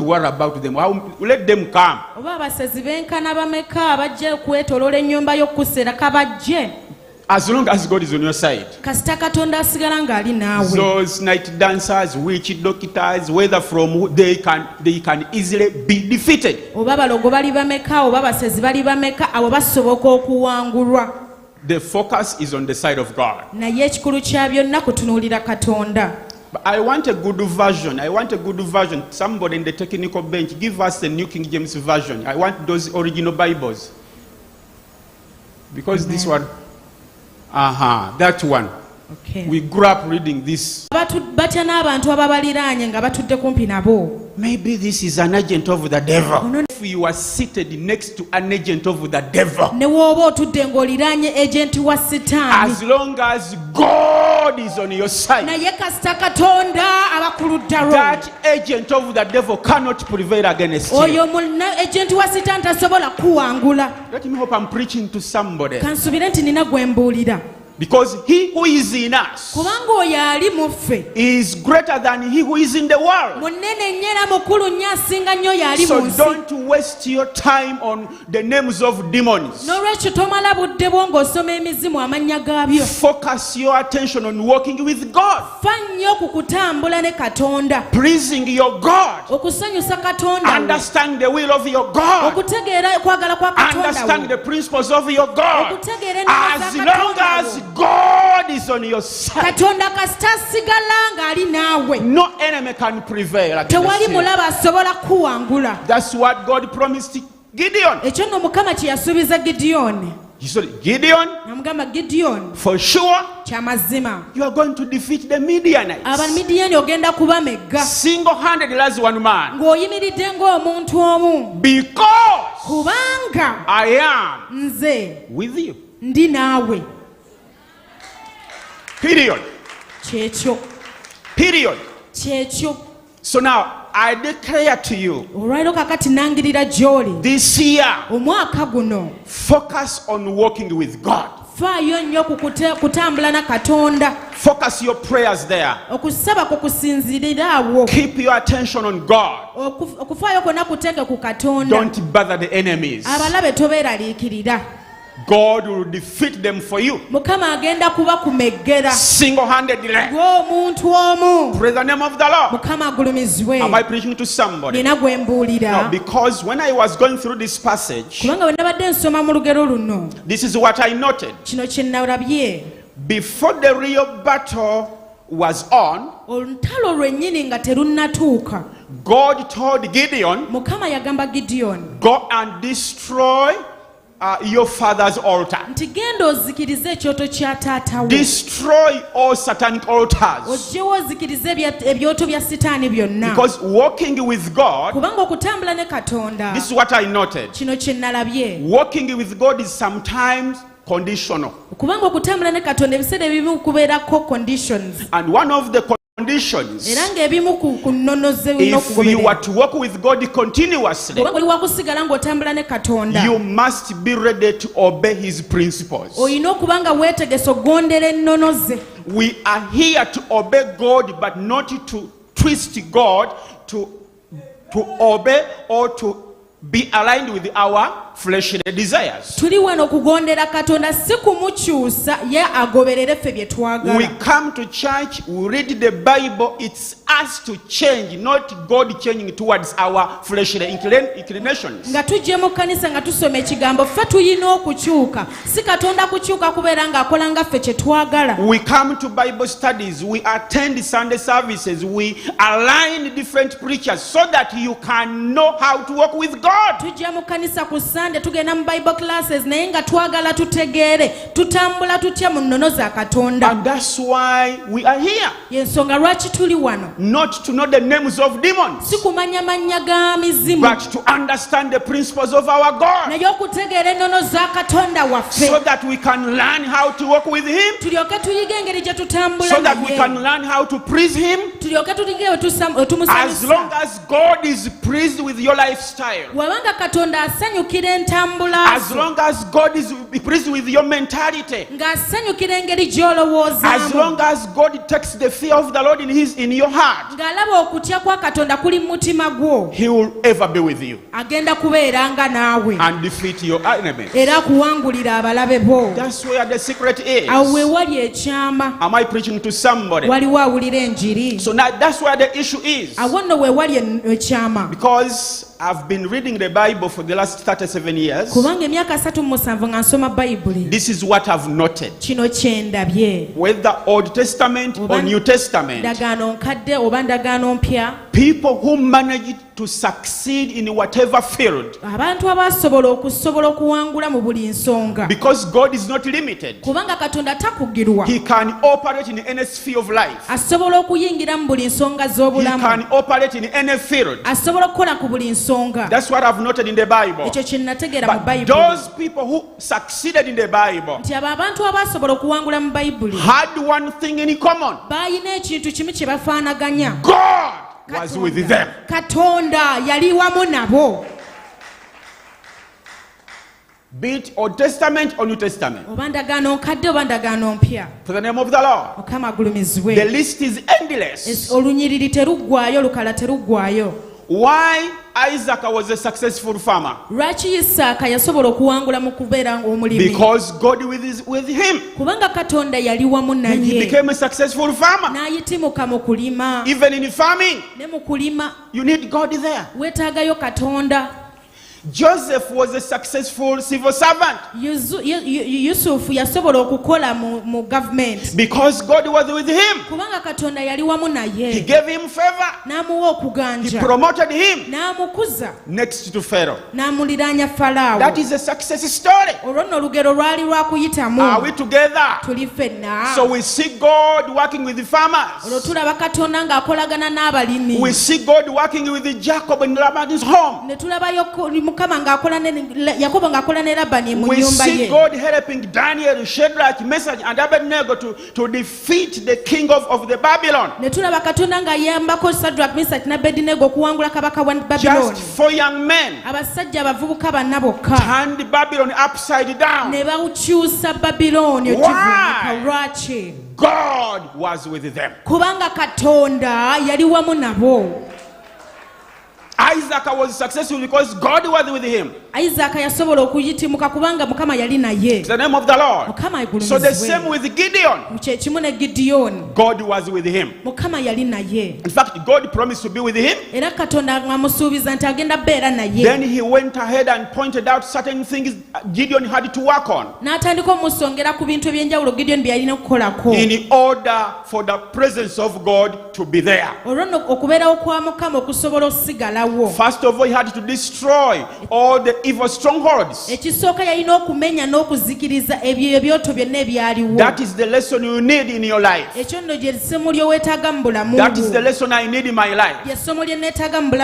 worry about them. Let them come. As long as God is on your side. Those night dancers, witch doctors, whether from who they can easily be defeated. The focus is on the side of God. But I want a good version. Somebody in the technical bench, give us the New King James Version. I want those original Bibles. Because this one, that one. Okay. We grew up reading this. Maybe this is an agent of the devil. If you are seated next to an agent of the devil, as long as God is on your side, that agent of the devil cannot prevail against you. Let me hope I'm preaching to somebody. Because he who is in us is greater than he who is in the world. So don't waste your time on the names of demons. Focus your attention on walking with God, pleasing your God, understand the will of your God, understand the principles of your God. As long as God is on your side, no enemy can prevail against you. That's what God promised Gideon. He said, Gideon, for sure, you are going to defeat the Midianites. Single-handedly as one man. Because I am with you. Period. Period. So now I declare to you, this year, focus on walking with God. Focus your prayers there. Keep your attention on God. Don't bother the enemies. God will defeat them for you. Single-handedly. Praise the name of the Lord. Am I preaching to somebody? No, because when I was going through this passage, this is what I noted. Before the real battle was on, God told Gideon, go and destroy your father's altar. Destroy all satanic altars. Because walking with God, this is what I noted. Walking with God is sometimes conditional. And one of the conditions, if you are to walk with God continuously, you must be ready to obey his principles. We are here to obey God, but not to twist God to obey or to be aligned with our fleshly desires. We come to church, we read the Bible, it's us to change, not God changing towards our fleshly inclinations. We come to Bible studies, we attend Sunday services, we align different preachers so that you can know how to walk with God. And that's why we are here. Not to know the names of demons, but to understand the principles of our God, so that we can learn how to walk with him, so that we can learn how to praise him. As long as God is pleased with your lifestyle, wabanga katonda asanyukira entambula, as long as God is pleased with your mentality, ng'asanyukira engeri gy'olowoozaamu, as long as God takes the fear of the Lord in your heart, ng'alaba okutya kwa katonda kuli mu mutima gwo, He will ever be with you agenda kubeeranga naawe and defeat your enemies. era kuwangulira abalabe bo. That's where the secret is. Awo we wali ekyama. Am I preaching to somebody? Waliwo awulira enjiri. So now that's where the issue is. Awo nno we wali ekyama. Because I've been reading the Bible for the last 37 years. Kubanga emyaka 37 nga nsoma Bayibuli. This is what I've noted. Kino kyendabye. Whether Old Testament or New Testament, ndagaano nkadde oba ndagaano mpya, people who manage to succeed in whatever field, abantu abasobola okuwangula mu buli nsonga, because God is not limited, kubanga katonda takugirwa, He can operate in any sphere of life. asobola okuyingira mu buli nsonga He z'obulamu, can operate in any field. asobola okukola ku buli nsonga. That's what I've noted in the Bible. Ekyo kye nategeera mu But Bayibuli, those people who succeeded in the Bible nti abo abantu abasobola okuwangula mu Bayibuli had one thing in common. baayina ekintu kimu kye bafaanaganya. God was with them. Katonda yali wamu nabo. Be it Old Testament or New Testament. Oba ndagaano nkadde oba ndagaano mpya. For the name of the Lord. Mukama agulumizibwe. The list is endless. Olunyiriri teruggwaayo, olukala teruggwaayo. Why Isaac was a successful farmer? Lwaki Isaaka yasobola okuwangula mu kubeera omulimi? Because God with him. Kubanga Katonda yali wamu He naye. became a successful farmer. N'ayitimuka mu kulima. Even in farming, Ne mu kulima you need God there. weetaagayo Katonda. Joseph was a successful civil servant. Yusufu yasobola okukola mu government. Because God was with him. Kubanga Katonda yali wamu He naye. gave him favor. N'amuwa He okuganja. promoted him N'amukuza. next to Pharaoh. N'amuliraanya Falaawo. That is a success story. Olwo nno olugero lwali lwakuyitamu. Are we together? Tuli ffenna. So we see God working with the Olwo farmers. tulaba Katonda ng'akolagana n'abalimi. We see God working with Jacob in Laban's home. Ne tulabayo Mukama ng'akola ne Yakobo ng'akola ne Labani mu We nnyumba see ye. God helping Daniel, Shadrach, Meshach, and Abednego to defeat the king of the Babylon. Ne tulaba Katonda ng'ayambako Shadrach, Meshach ne Abednego okuwangula kabaka wa Just Babiloni. 4 young men Abasajja abavubuka banna bokka turned Babylon upside down. ne bawukyusa Babiloni okivuunika. Lwaki? God was with them. Kubanga Katonda yali wamu nabo. Isaac was successful because God was with him. Isaaka yasobola okuyitimuka kubanga Mukama yali naye. It's the name of the Lord. Mukama agulumizibwe. So the same with Gideon. Kye kimu ne Gideoni. God was with him. Mukama yali naye. In fact, God promised to be with him. Era Katonda ng'amusuubiza nti agenda beera naye. Then he went ahead and pointed out certain things Gideon had to work on N'atandika omusongera ku bintu eby'enjawulo Gideoni bye yalina okukolako. in order for the presence of God to be there. Olwo nno okubeerawo kwa Mukama okusobola osigalawo. First of all, he had to destroy all the evil strongholds. Ekisooka yalina okumenya n'okuzikiriza ebyo ebyoto byonna ebyaliwo. That is the lesson you need in your life. Ekyo nno gye ssomo ly'oweetaaga mu bulamu That is bwo. the lesson I need in my life. Lye ssomo lye neetaaga mu bulamu